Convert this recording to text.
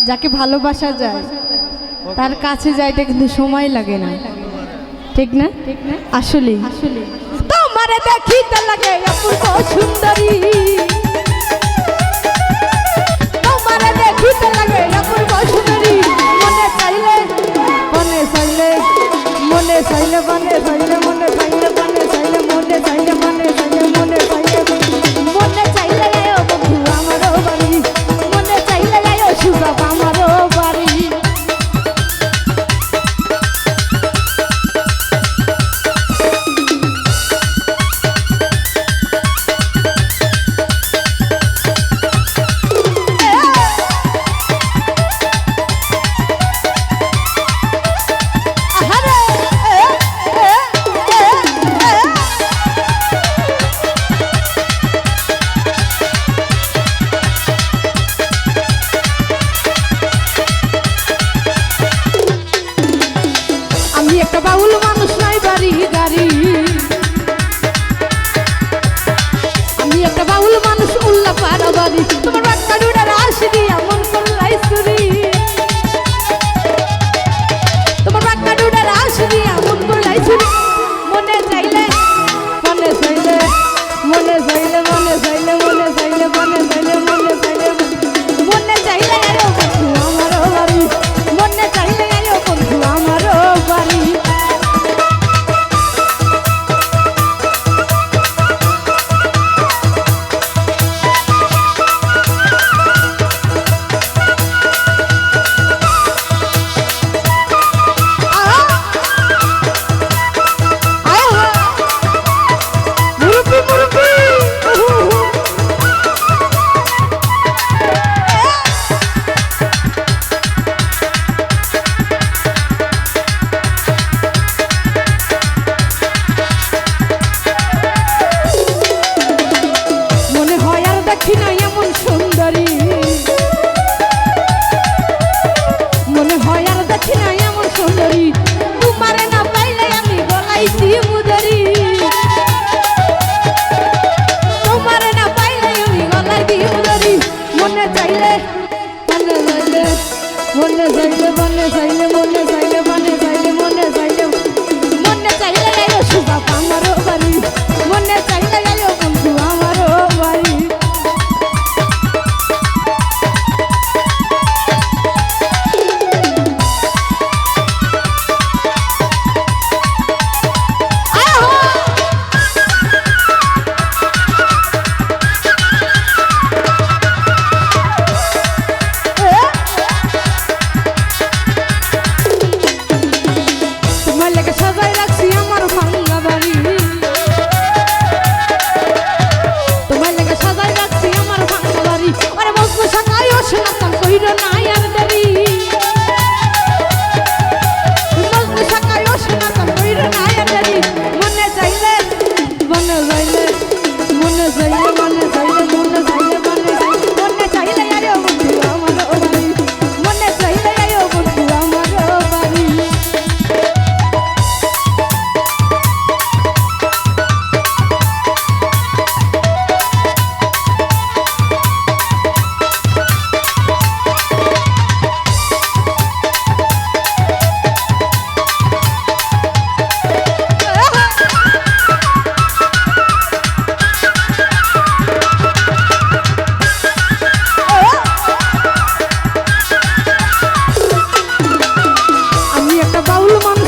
যাকে ভালোবাসা যায় তার কাছে যাইতে কিন্তু সময় লাগে না, ঠিক না? আসলে তোমারে দেখিতে লাগে অপূর্ব সুন্দরী, তোমারে দেখিতে লাগে অপূর্ব সুন্দরী। মনে চাইলে মনে চাইলে মনে চাইলে মনে চাইলে মনে চাইলে মনে চাইলে মনে চাইলে মনে চাইলে মনে চাইলে মনে চাইলে আয়ো বন্ধু আমারও বাড়ি, মনে চাইলে আয়ো সুযোগ আমারও বাড়ি। একটা বাউল মানুষ নাই বাড়ি গাড়ি, আমি একটা বাউল মানুষ উল্লা পাড়া বাড়ি। তোমার বাচ্চা ডুডার আসি এমন করলাই চুরি, তোমার বাচ্চা ডুডার আসি এমন করলাই চুরি। মনে চাইলে মনে চাইলে মনে চাইলে মনে চাইলে মনে চাইলে মনে চাইলে মনে চাইলে মনে চাইলে আয়ো বন্ধু আমারও বাড়ি, মনে চাইলে আয়ো বন্ধু আমারও বাড়ি। মনে চাইলে মনে চাইলে মনে চাইলে মনে চাইলে মনে চাইলে মনে চাইলে আয়ো সুযোগ আমারও বাড়ি, মনে চাইলে আয়ো বন্ধু আমারও বাড়ি। সাজাই রাখছি আমার ভাঙ্গা বাড়ি, তোমার লেগে সাজাই রাখছি আমার ভাঙ্গা বাড়ি। আরে বসবো সাকাই ও শোনাতাম কইরো না আর দেরি, বসবো সাকাই ও শোনাতাম কইরো না আর দেরি। মনে চাইলে মনে চাইলে মনে চাইলে মনে চাইলে মনে চাইলে মনে চাইলে মনে চাইলে আরে বন্ধু আমারও বাড়ি, মনে চাইলে আয়ো বন্ধু আমারও বাড়ি। বাউল মানুষ